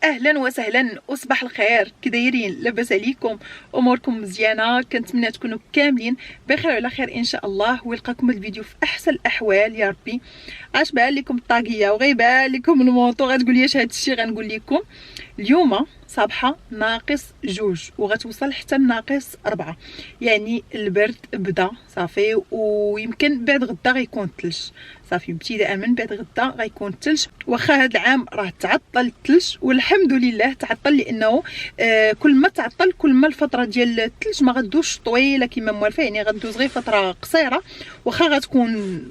اهلا وسهلا وصباح الخير. كي دايرين؟ لاباس عليكم؟ اموركم مزيانه؟ كنتمنى تكونوا كاملين بخير وعلى خير ان شاء الله، ويلقاكم الفيديو في احسن الاحوال يا ربي. اش بان لكم الطاقيه وغيبان لكم الموطو؟ غتقول لي اش هذا الشيء؟ غنقول لكم اليوم صباحه ناقص جوج وغتوصل حتى ناقص 4، يعني البرد بدا صافي، ويمكن بعد غدا غيكون الثلج صافي. ابتداء من بعد غدا غيكون الثلج. واخا هذا العام راه تعطل الثلج والحمد لله تعطل، لانه كل ما تعطل كل ما الفتره ديال الثلج ما غدوش طويله كما موالفه، يعني غدوز غير فتره قصيره. واخا غتكون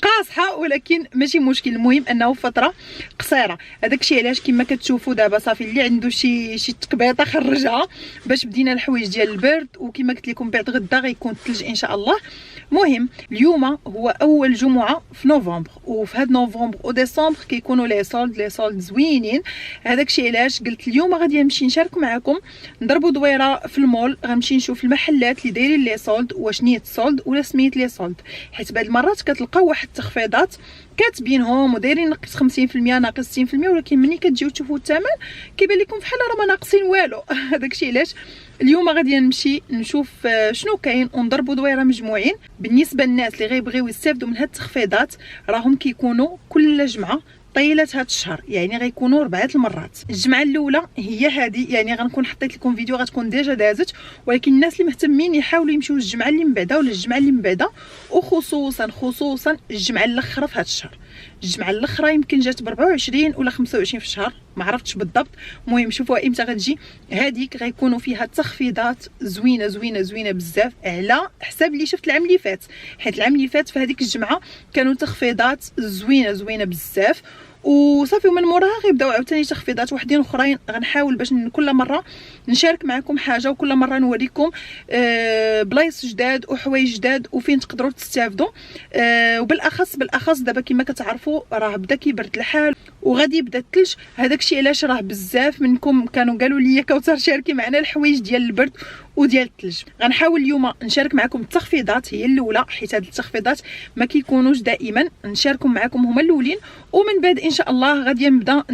قاصحه ولكن ماشي مشكل، المهم انه فتره قصيره. هذاك الشيء علاش كما كتشوفوا دابا صافي اللي عنده شي تقبيطه خرجها باش بدينا الحوايج ديال البرد. وكما قلت لكم بعد غدا غيكون الثلج ان شاء الله. مهم اليوم هو اول جمعه في نوفمبر، وفي هاد نوفمبر وديسمبر كيكونوا لي سولد زوينين. هذاك الشيء علاش قلت اليوم غادي نمشي نشارك معكم نضربوا دويره في المول، غنمشي نشوف المحلات اللي دايرين لي سولد، واش نيت سولد ولا سميت لي سولد، حيت بعض المرات كتلقاو واحد التخفيضات كاتبينهم ودايرين ناقص 50% ناقص 60%، ولكن ملي كتجيو تشوفوا الثمن كيبان لكم بحال راه ما ناقصين والو. هذاك الشيء علاش اليوم غادي نمشي نشوف شنو كاين ونضربوا دويره مجموعين. بالنسبه للناس اللي غيبغيو يستافدوا من هاد التخفيضات راهم كيكونوا كل جمعه طيله هاد الشهر، يعني غيكونوا 4 المرات. الجمعه الاولى هي هذه، يعني غنكون حطيت لكم فيديو غتكون ديجا دازت، ولكن الناس اللي مهتمين يحاولوا يمشيو الجمعه اللي من بعدها ولا الجمعه اللي من بعدها، وخصوصا الجمعه الاخرى في هاد الشهر. الجمعه الاخرى يمكن جات ب 24 ولا 25 في الشهر، ما عرفتش بالضبط. المهم شوفوا امتى غتجي هذيك، غيكونوا فيها تخفيضات زوينه زوينه زوينه بزاف على حساب اللي شفت العام اللي فات، حيت العام اللي فات في هذيك الجمعه كانوا تخفيضات زوينه بزاف وصافي. ومن موراها غيبداو عاوتاني تخفيضات وحدين اخرين. غنحاول باش كل مره نشارك معكم حاجه، وكل مره نوريكم بلايص جداد وحوايج جداد وفين تقدروا تستافدوا. وبالاخص دابا كما كتعرفوا راه بدا كيبرد الحال وغادي يبدا الثلج. هذاك الشيء علاش راه بزاف منكم كانوا قالوا لي كوثر شاركي معنا الحوايج ديال البرد وديال الثلج. غنحاول اليوم نشارك معكم التخفيضات هي الاولى، حيت هاد التخفيضات ما كيكونوش دائما، نشاركهم معكم هما الاولين، ومن بعد ان شاء الله غادي نبدا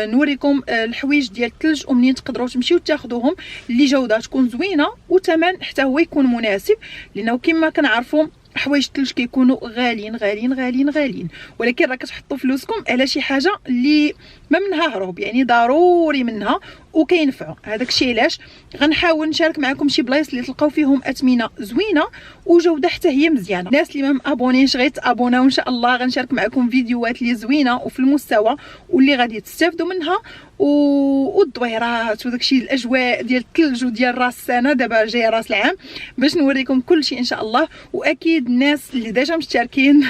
نوريكم الحوايج ديال الثلج ومنين تقدروا تمشيو تاخذوهم اللي جوده تكون زوينه وثمن حتى هو يكون مناسب، لانه كما كنعرفوا حوايج الثلج كيكونوا غاليين، ولكن راه كتحطوا فلوسكم على شي حاجه اللي ما منها هروب، يعني ضروري منها وكينفعوا. هذاك الشيء علاش غنحاول نشارك معكم شي بلايص اللي تلقاو فيهم اثمنه زوينه وجوده حتى هي مزيانه. الناس اللي ما مابونيش غير تابوناو، ان شاء الله غنشارك معكم فيديوهات اللي زوينه وفي المستوى واللي غادي تستافدوا منها، والدويرات وداكشي الاجواء ديال الثلج وديال راس السنه. دابا جاي راس العام باش نوريكم كل شيء ان شاء الله. واكيد الناس اللي ديجا مشتركين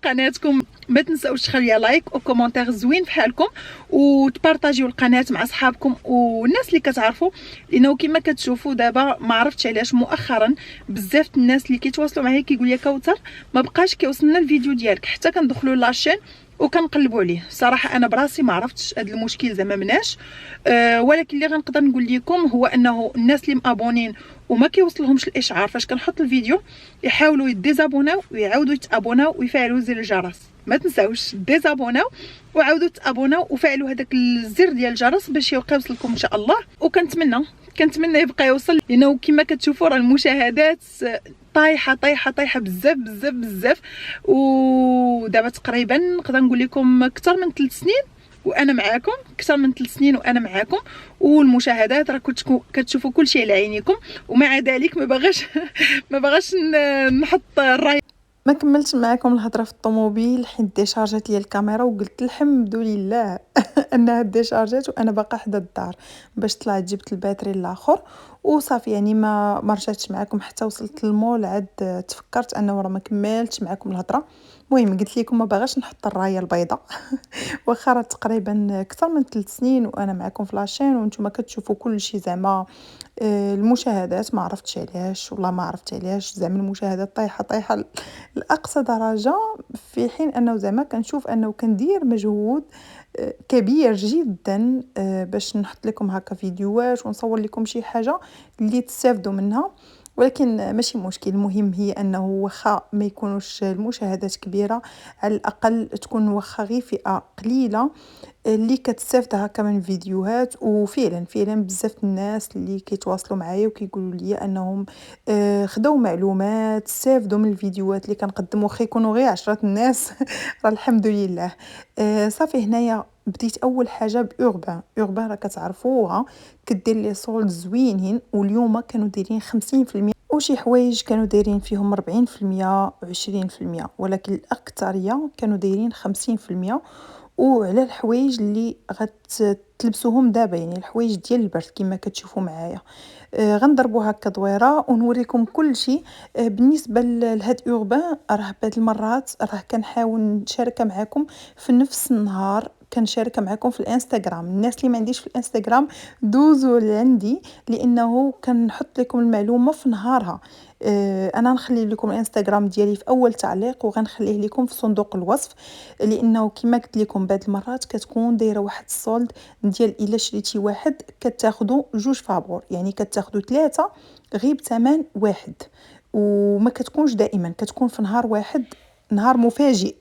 قناتكم ما تنساوش تخليوا لايك وكومونتير زوين بحالكم، وتبارطاجيو القناه مع صحابكم والناس اللي كتعرفوا، لانه كما كتشوفوا دابا ما عرفتش علاش مؤخرا بزاف الناس اللي كيتواصلوا معايا كيقول لي كوثر ما بقاش كيوصلنا الفيديو ديالك، حتى كندخلوا لاشين وكنقلبوا عليه. صراحه انا براسي ما عرفتش هذا المشكل زعما مناش، ولكن اللي غنقدر نقول لكم هو انه الناس اللي مابونين وما كيوصلهمش الاشعار فاش كنحط الفيديو يحاولوا يديزابوناو ويعاودوا يتابوناو ويفعلوا زر الجرس. ما تنساوش ديزابوناو وعاودوا تابوناو وفعلوا هذاك الزر ديال الجرس باش يبقى يوصلكم ان شاء الله. وكنتمنى يبقى يوصل، لانه كما كتشوفوا راه المشاهدات طايحه بزاف. ودابا تقريبا نقدر نقول لكم اكثر من 3 سنين وانا معاكم، والمشاهدات راه كتشوفوا كل شيء على عينيكم. ومع ذلك ما باغاش نحط الراي. ما كملتش معكم الهضره في الطوموبيل حيت ديشارجات لي الكاميرا، وقلت الحمد لله انها ديشارجات وانا باقا حدا الدار باش طلعت جبت الباتري الاخر وصافي. يعني ما رجعتش معكم حتى وصلت للمول، عاد تفكرت انه راه ما كملتش معكم الهضره. المهم قلت لكم ما باغاش نحط الرايه البيضاء واخا راه تقريبا اكثر من 3 سنين وانا معكم في لاشين وانتم كتشوفوا كل شيء. زعما المشاهدات ما عرفتش علاش، والله ما عرفت علاش، زعما المشاهدات طايحه لاقصى درجه، في حين انه زعما كنشوف انه كندير مجهود كبير جدا باش نحط لكم هكا فيديوهات ونصور لكم شي حاجه اللي تستافدوا منها. ولكن ماشي مشكل. المهم هي انه واخا ما يكونوش المشاهدات كبيره، على الاقل تكون واخا غير فئه قليله اللي كتستافد هكا من فيديوهات. وفعلا فعلا بزاف الناس اللي كيتواصلوا معايا وكيقولوا لي انهم خداو معلومات، استافدوا من الفيديوهات اللي كنقدم، واخا يكونوا غير 10 الناس. راه الحمد لله. صافي هنايا بديت اول حاجه باوربان. اوربان راه كتعرفوها، كدير لي سولد زوينين، واليوم كانوا دايرين 50%، وشي حوايج كانوا دايرين فيهم 40% و20%، ولكن الاكثريه كانوا دايرين 50%. وعلى الحوايج اللي غتلبسوهم دابا، يعني الحوايج ديال البرد كما كتشوفوا معايا. غنضربوا هكا دويره ونوريكم كل شيء. بالنسبه لهاد اوربان، راه بهاد المرات راه كنحاول نشاركها معكم في نفس النهار، كنشاركها معكم في الانستغرام. الناس اللي ما عنديش في الانستغرام دوزوا لعندي، لانه كنحط لكم المعلومه في نهارها. انا نخلي لكم الانستغرام ديالي في اول تعليق، وغنخليه لكم في صندوق الوصف، لانه كما قلت لكم بعض المرات كتكون دايره واحد السولد ديال الا شريتي واحد كتاخذوا جوج فابور، يعني كتاخذوا ثلاثه غير بثمن واحد. وما كتكونش دائما، كتكون في نهار واحد، نهار مفاجئ.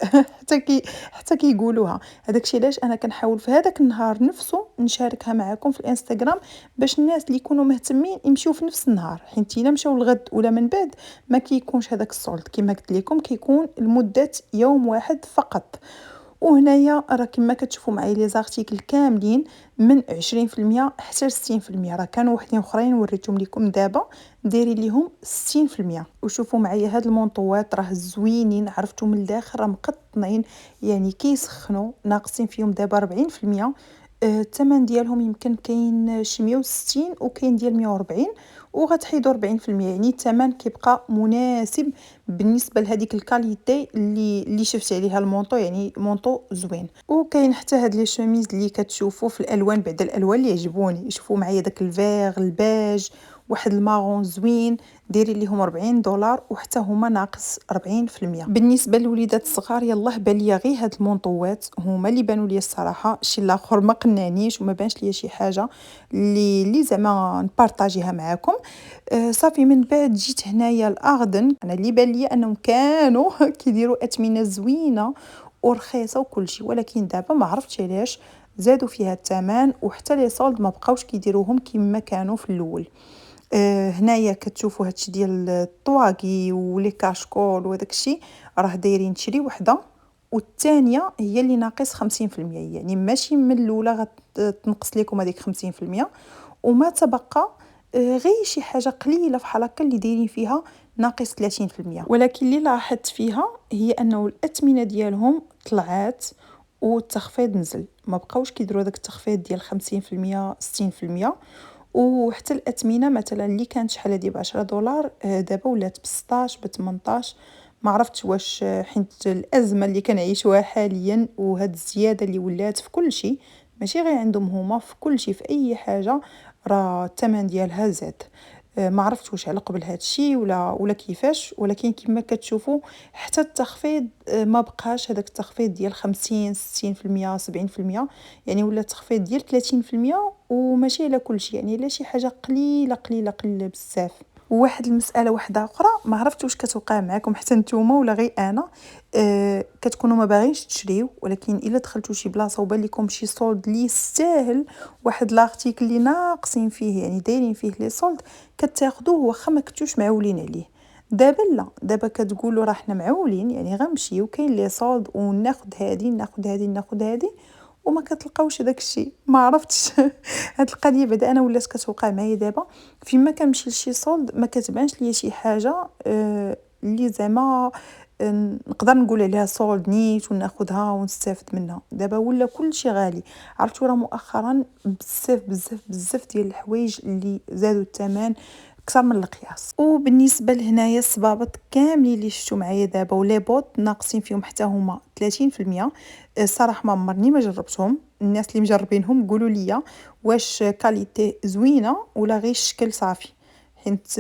حتى كيقولوها. هذاك الشيء علاش انا كنحاول في هذاك النهار نفسه نشاركها معكم في الانستغرام، باش الناس اللي يكونوا مهتمين يمشيو في نفس النهار، حيت الا مشاو الغد ولا من بعد ما كيكونش هذاك السولد. كما قلت لكم كيكون لمده يوم واحد فقط. وهنايا راه كما كتشوفوا معايا لي زارتيكل كاملين من 20% حتى 60%. راه كانوا وحدين اخرين وريتهم لكم دابا دايرين ليهم 60%. وشوفوا معايا هاد المونطوات راه زوينين، عرفتو من الداخل راه مقطنين، يعني كيسخنوا، ناقصين فيهم دابا 40%. الثمن ديالهم يمكن كاين شي 160 وكاين ديال 140، وغتحيدوا 40%، يعني الثمن كيبقى مناسب بالنسبه لهذيك الكاليتي اللي شفت عليها المونطو، يعني مونطو زوين. وكاين حتى هاد لي شوميز اللي كتشوفوا في الالوان، بعد الالوان اللي يعجبوني. شوفوا معايا داك الفيغ، الباج، واحد المارون زوين، دايرين ليهم 40 دولار، وحتى هما ناقص 40%. بالنسبه للوليدات الصغار يلاه بان ليا غير هاد المونطوات هما اللي بانوا ليا الصراحه. الشيء الاخر ما قنعنيش وما بانش ليا شي حاجه اللي زعما نبارطاجيها معكم. صافي من بعد جيت هنايا الاردن. انا اللي بان ليا انهم كانوا كيديروا اثمنه زوينه ورخيصه وكل شيء، ولكن دابا ما عرفتش علاش زادوا فيها الثمن، وحتى لي سولد ما بقاوش كيديروهم كما كانوا في الاول. هنايا كتشوفوا هادشي ديال الطواقي ولي كاشكول وداك الشيء، راه دايرين تشري وحده والثانيه هي اللي ناقص 50%، يعني ماشي من الاولى غتنقص لكم هذيك 50%، وما تبقى غير شي حاجه قليله فحال هكا اللي دايرين فيها ناقص 30%. ولكن اللي لاحظت فيها هي انه الاثمنه ديالهم طلعات والتخفيض نزل، ما بقاوش كيديروا داك التخفيض ديال 50% 60%. وحتى الاثمنه مثلا اللي كانت شحال هادي ب 10 دولار دابا ولات ب 16 ب 18. ما عرفتش واش حيت الازمه اللي كنعيشوها حاليا وهاد الزياده اللي ولات في كل شيء، ماشي غير عندهم هما، في كل شيء في اي حاجه راه الثمن ديالها زاد. ما عرفتش واش على قبل هاد الشيء ولا كيفاش، ولكن كما كتشوفوا حتى التخفيض ما بقاش هذاك التخفيض ديال 50 60% 70%، يعني ولا التخفيض ديال 30%، وماشي على كل شيء، يعني على شي حاجه قليله قليله قليله بزاف. وواحد المساله واحده اخرى ما عرفتش واش كتوقع معكم حتى نتوما ولا غير انا. كتكونوا ما باغينش تشريو، ولكن الا دخلتوا شي بلاصه وبان لكم شي سولد اللي يستاهل، واحد لارتيكل اللي ناقصين فيه يعني دايرين فيه لي سولد، كتاخذوه واخا ما كنتوش معولين عليه. دابا لا، دابا كتقولوا راه حنا معولين، يعني غنمشيو كاين لي سولد وناخذ هذه ناخذ هذه ناخذ هذه، وما كتلقاوش داك الشيء. ما عرفتش. هاد القضيه بعد انا ولات كتوقع معايا دابا، فيما كنمشي لشي سولد ما كتبانش ليا شي حاجه اللي زعما نقدر نقول عليها سولد نيت وناخذها ونستافد منها. دابا ولا كلشي غالي. عرفتوا راه مؤخرا بزاف بزاف بزاف ديال الحوايج اللي زادوا الثمن اكثر من القياس. وبالنسبه لهنايا الصبابط كاملين اللي شفتوا معايا دابا ولي بوط ناقصين فيهم حتى هما 30%. الصراحه ما عمرني ما جربتهم. الناس اللي مجربينهم قولوا لي واش كاليتي زوينه ولا غير الشكل صافي، حيت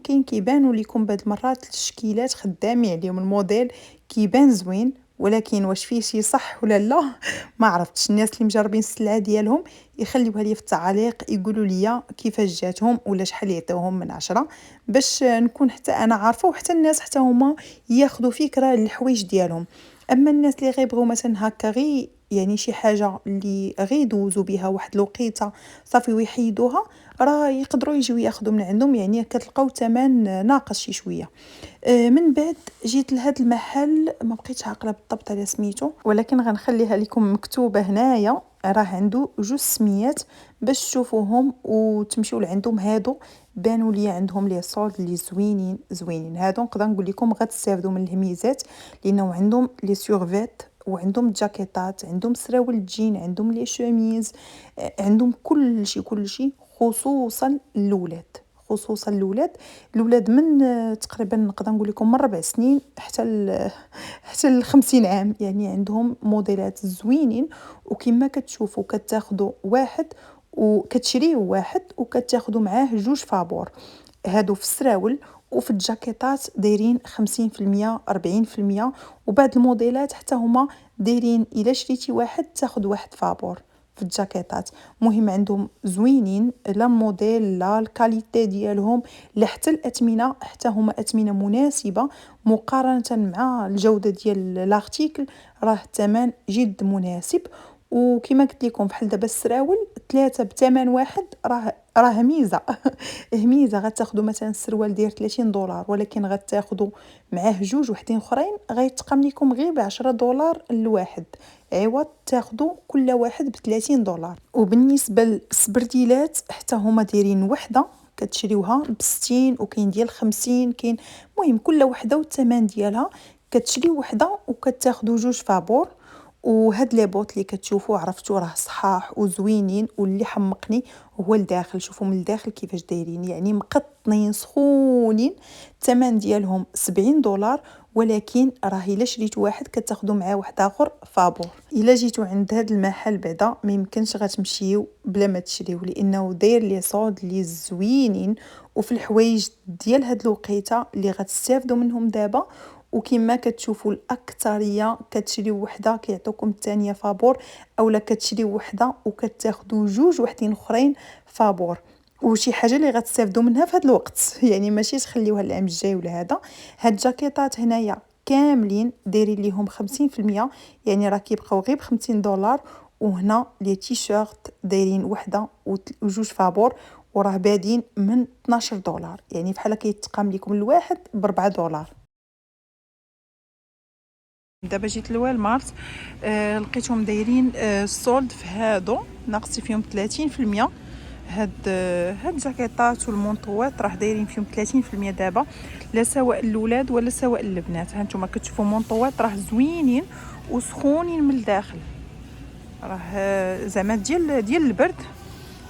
كاين كيبانوا لكم بعض المرات التشكيلات خدامين عليهم، الموديل كيبان زوين ولكن واش فيه شي صح ولا لا ما عرفتش. الناس اللي مجربين السلعه ديالهم يخليوها لي في التعليق، يقولوا لي كيفاش جاتهم ولا شحال يعطيوهم من 10، باش نكون حتى انا عارفه وحتى الناس حتى هما ياخذوا فكره للحوايج ديالهم. اما الناس اللي غيبغيو مثلا هكا غير يعني شي حاجه اللي غير يدوزوا بها واحد الوقيته صافي ويحيدوها، راه يقدروا يجيو ياخذوا من عندهم، يعني كتلقاو ثمن ناقص شي شويه. من بعد جيت لهذا المحل ما بقيتش عاقله بالضبط على سميتو، ولكن غنخليها لكم مكتوبه هنايا. راه عنده جوج سميات باش تشوفوهم وتمشيو لعندهم. هادو بانوا لي عندهم لي صولد اللي زوينين زوينين. هادو نقدر نقول لكم غتستافدوا من الهميزات، لانه عندهم لي سورفيت وعندهم جاكيتات، عندهم سراول الجين، عندهم لي شوميز، عندهم كل شيء خصوصا الاولاد. خصوصا الاولاد من تقريبا نقدر نقول لكم من 4 سنين حتى ل 50 عام، يعني عندهم موديلات زوينين. وكما كتشوفوا كتاخذوا واحد وكتشريو واحد وكتاخذوا معاه جوج فابور. هادو في السراول وفي الجاكيتات دايرين 50% 40%، وبعض الموديلات حتى هما دايرين الا شريتي واحد تاخذ واحد فابور في الجاكيتات. مهم عندهم زوينين، لا الموديل لا الكاليتي ديالهم لا حتى الاثمنه، حتى هما اثمنه مناسبه مقارنه مع الجوده ديال الارتيكل، راه الثمن جد مناسب. وكما قلت لكم بحال دابا السراول 3 بثمن واحد، راه ميزه ميزه. غتاخذوا مثلا السروال ديال 30 دولار، ولكن غتاخذوا معاه جوج وحدين اخرين غيتقام لكم غير ب 10 دولار الواحد، عوض تاخذوا كل واحد ب 30 دولار. وبالنسبه للسبرديلات حتى هما دايرين وحده كتشريوها ب 60 وكاين ديال 50 كاين. المهم كل وحده والثمن ديالها. كتشريو وحده وكتاخذوا جوج فابور. وهاد لي بوط اللي كتشوفوا عرفتوا راه صحاح وزوينين، واللي حمقني هو الداخل. شوفوا من الداخل كيفاش دايرين، يعني مقطنين سخونين. الثمن ديالهم 70 دولار، ولكن راه الا شريتوا واحد كتاخذوا معاه واحد اخر فابور. الا جيتوا عند هذا المحل بعدا ما يمكنش غتمشيو بلا ما تشريو، لانه داير لي صود لي زوينين وفي الحوايج ديال هاد الوقيته اللي غتستافدوا منهم دابا. وكما كتشوفوا الاكثريه كتشريو وحده كيعطوكم الثانيه فابور، اولا كتشريو وحده وكتاخذوا جوج وحدين اخرين فابور. وشي حاجه اللي غتستافدوا منها في هذا الوقت يعني ماشي تخليوها العام الجاي ولا هذا. هاد الجاكيطات هنايا كاملين دايرين ليهم 50%، يعني راه كيبقاو غير ب 50 دولار. وهنا لي تيشيرت دايرين وحده وجوج فابور، وراه بادين من 12 دولار، يعني بحال كيتقام لكم الواحد ب 4 دولار. دابا جيت لوالمارت، لقيتهم دايرين السولد في هادو ناقصين فيهم 30%. هاد الجاكيطات والمونطوات راه دايرين فيهم 30% دابا، لا سواء الاولاد ولا سواء البنات. هانتوما كتشوفوا مونطوات راه زوينين وسخونين من الداخل، راه زعما ديال البرد.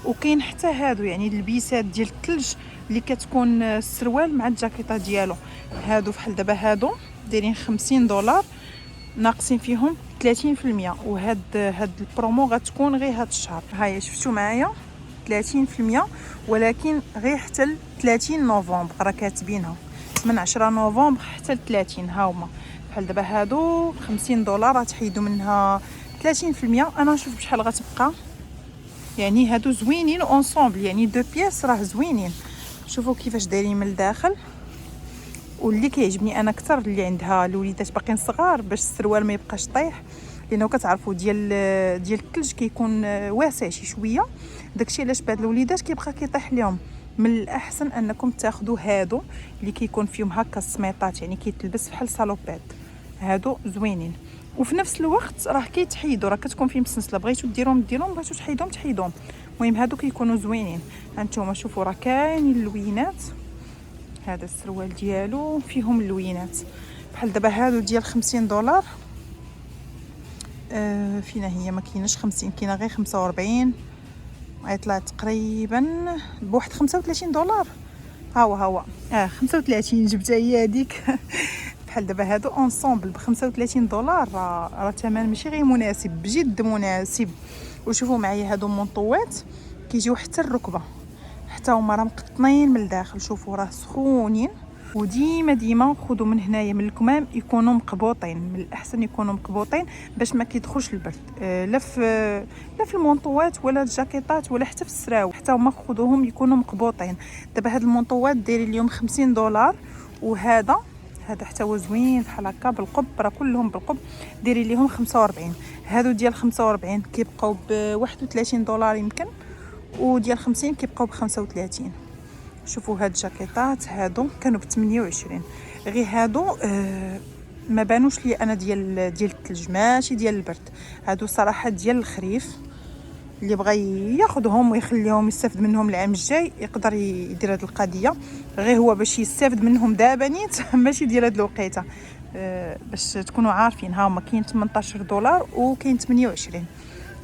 وكاين حتى هادو يعني اللبيسات ديال الثلج اللي كتكون السروال مع الجاكيطه ديالو. هادو بحال دابا هادو دايرين 50 دولار ناقصين فيهم 30%. وهاد البرومو غتكون غير هاد الشهر. هيا شفتوا معايا 30%، ولكن غير حتى ل 30 نوفمبر راه كاتبينها، من 10 نوفمبر حتى ل 30. ها هما بحال دابا هادو 50 دولار غتحيدوا منها 30%. انا نشوف بشحال غتبقى، يعني هادو زوينين اونصومبل، يعني دو بياس راه زوينين. شوفوا كيفاش دايرين من الداخل. واللي كيعجبني انا اكثر اللي عندها الوليدات باقيين صغار باش السروال ما يبقاش طايح، لانه كتعرفوا ديال الثلج كيكون واسع شي شويه، داكشي علاش بعض الوليدات كيبقى كيطيح لهم. من الاحسن انكم تاخذوا هادو اللي كيكون فيهم هكا السميطات، يعني كيتلبس بحال صالوبات. هادو زوينين وفي نفس الوقت راه كيتحيدوا، راه كتكون فيهم مسنسله، بغيتو ديروهم بغيتو تحيدوهم. المهم هادو كيكونوا زوينين. هانتوما شوفوا راه كاينين اللوينات. هذا السروال ديالو فيهم اللوينات بحال دابا هادو ديال 50 دولار. فينا هي ما كايناش 50، كاينه غير 45. غيطلع تقريبا بواحد 35 دولار. ها هو 35 جبتها هي هذيك بحال دابا هادو اونصومبل ب 35 دولار، راه ثمن ماشي غير مناسب، بجد مناسب. وشوفوا معايا هادو مونطوات كيجيو حتى الركبه، حتى هما راه مقطنين من الداخل. شوفوا راه سخونين وديما خذوا من هنايا من الكمام يكونوا مقبوطين، من الاحسن يكونوا مقبوطين باش ما كيدخلش البرد. لا في المونطوات ولا الجاكيطات ولا حتى في السراويل، حتى هما خذوهم يكونوا مقبوطين. دابا هاد المونطوات دايرين اليوم $50، وهذا حتى هو زوين بحال هكا بالقب، راه كلهم بالقب دايرين ليهم 45. هادو ديال 45 كيبقاو $31 يمكن، وديال 50 كيبقاو ب35. شوفوا هاد الجاكيطات هادو كانوا ب28. غير هادو ما بانوش لي انا ديال الثلج، ماشي ديال البرد. هادو صراحه ديال الخريف، اللي بغى ياخذهم ويخليهم يستافد منهم العام الجاي يقدر يدير هاد القضيه. غير هو باش يستافد منهم دابا نيت ماشي ديال هاد الوقيته. باش تكونوا عارفين، ها هما كاين $18 وكاين 28.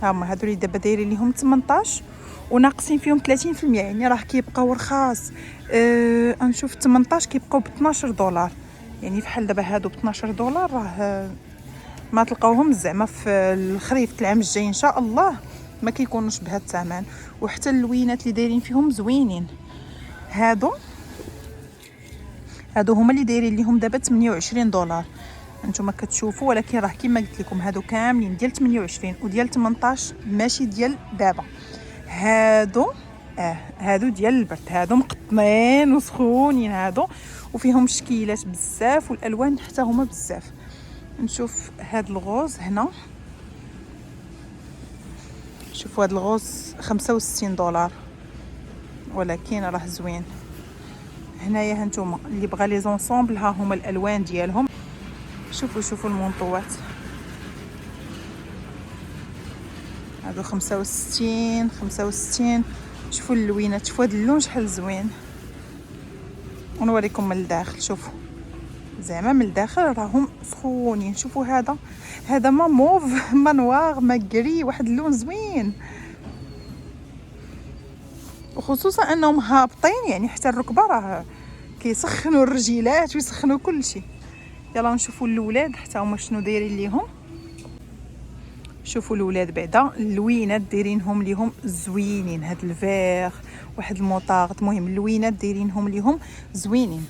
ها هما هادو اللي دابا دايرين ليهم 18 وناقصين فيهم 30%، يعني راه كيبقاو رخاص. نشوف 18 كيبقاو $12. يعني بحال دابا هادو $12 راه ما تلقاوهم زعما في الخريف العام الجاي ان شاء الله ما كيكونوش بهذا الثمن. وحتى اللوينات اللي دايرين فيهم زوينين. هادو هما اللي دايرين ليهم دابا $28 انتما كتشوفوا، ولكن راه كما قلت لكم هادو كاملين ديال 28 وديال 18 ماشي ديال دابا. هادو ديال البرد، هادو مقطنين وسخونين هادو، وفيهم شكيلات بزاف والالوان حتى هما بزاف. نشوف هاد الغوز هنا، شوفوا هاد الغوز $65 ولكن راه زوين. هنايا هانتوما اللي بغى لي زونسومبل ها هما الالوان ديالهم. شوفوا المونطوات هادو 65. شوفوا اللوينات، شوفوا هاد اللون شحال زوين. ونوريكم من الداخل، شوفوا زعما من الداخل راهم سخونين. شوفوا هذا ما موف ما نوار ما كري، واحد اللون زوين، وخصوصا انهم هابطين يعني حتى الركبه راه كيسخنوا الرجيلات ويسخنوا كل شيء. يلا نشوفوا الاولاد حتى هما شنو دايرين ليهم. شوفوا الاولاد بعدا اللوينات دايرينهم ليهم زوينين، هاد الفيغ واحد الموطاغ، المهم اللوينات دايرينهم ليهم زوينين.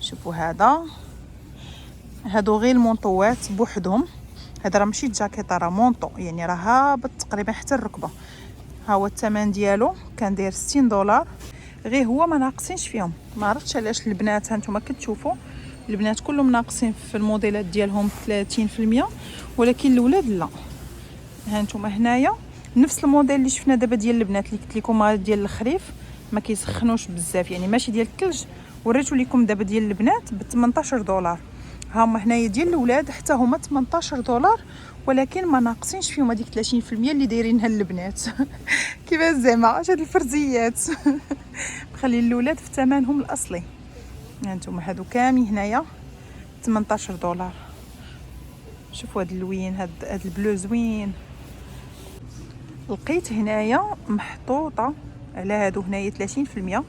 شوفوا هادو غير المونطوات بوحدهم. هذا راه ماشي جاكيطه، راه مونطو، يعني راه هابط تقريبا حتى الركبه. ها هو الثمن ديالو كان داير $60. غير هو ما ناقصينش فيهم، ما عرفتش علاش. البنات هانتوما كتشوفوا البنات كلهم ناقصين في الموديلات ديالهم 30%، ولكن الاولاد لا. هانتوما هنايا نفس الموديل اللي شفنا دابا ديال البنات اللي قلت لكم ديال الخريف ما كيسخنوش بزاف، يعني ماشي ديال الثلج. وريتو لكم دابا ديال البنات ب $18. ها هما هنايا ديال الاولاد حتى هما $18 ولكن ما ناقصينش فيهم هذيك 30% اللي دايرينها البنات. كيفاش زعما اش هاد الفرزيات. مخلين الاولاد في ثمنهم الاصلي. هانتوما هادو كاملين هنايا $18. شوفوا هاد اللوين، هاد البلو زوين. لقيت هنايا محطوطه على هادو هنايا 30%،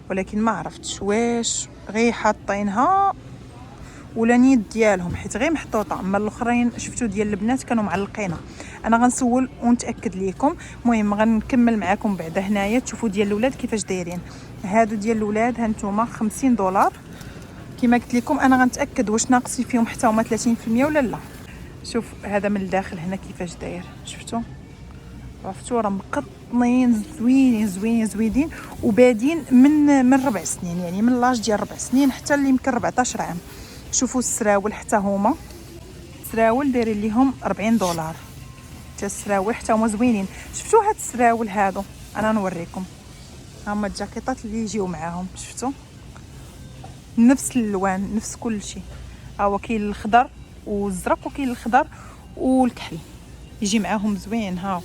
ولكن ما عرفتش واش غير حاطينها ولا نيت ديالهم، حيت غير محطوطه. اما الاخرين شفتو ديال البنات كانوا معلقينها. انا غنسول ونتاكد ليكم. المهم غنكمل معكم بعدا. هنايا تشوفوا ديال الاولاد كيفاش دايرين. هادو ديال الاولاد هانتوما $50. كما قلت لكم انا غنتاكد واش ناقصين فيهم حتى هما 30% ولا لا. شوف هذا من الداخل هنا كيفاش داير، شفتوا راه مقطنين زوينين وبادين من 4 سنين، يعني من لاج ديال 4 سنين حتى اللي يمكن 14 عام. شوفوا السراول حتى هما السراول دايرين ليهم $40. حتى السراول حتى هما زوينين. شفتوا هاد السراول هادو انا نوريكم، هما الجاكيطات اللي يجيو معاهم. شفتوا نفس الالوان نفس كل شيء. هو كاين الخضر والزرق وكاين الخضر والكحل يجي معاهم زوين. ها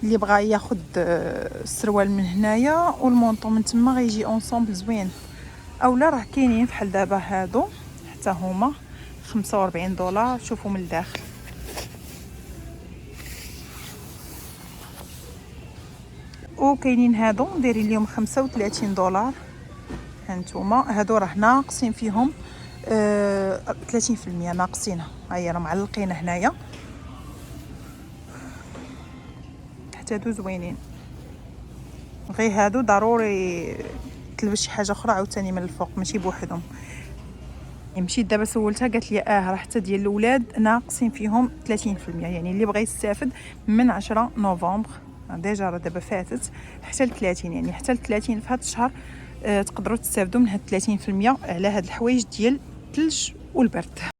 اللي بغى ياخذ السروال من هنايا والمونطو من تما غيجي اونصومبل زوين. اولا راه كاينين بحال دابا هادو حتى هما $45. شوفوا من الداخل. وكاينين هادو دايرين ليهم $35. هانتوما هادو راه ناقصين فيهم 30% ناقصينها. هيا راه معلقين هنايا حتى هادو زوينين. غير هادو ضروري تلبس شي حاجه اخرى عاوتاني من الفوق ماشي بوحدهم. مشيت دابا سولتها قالت لي راه حتى ديال الاولاد ناقصين فيهم 30%، يعني اللي بغى يستافد من 10 نوفمبر ديجا راه دابا فاتت حتى ل 30، يعني حتى ل 30 في هذا الشهر تقدروا تستافدوا من هاد 30% على هاد الحوايج ديال الثلج والبرد.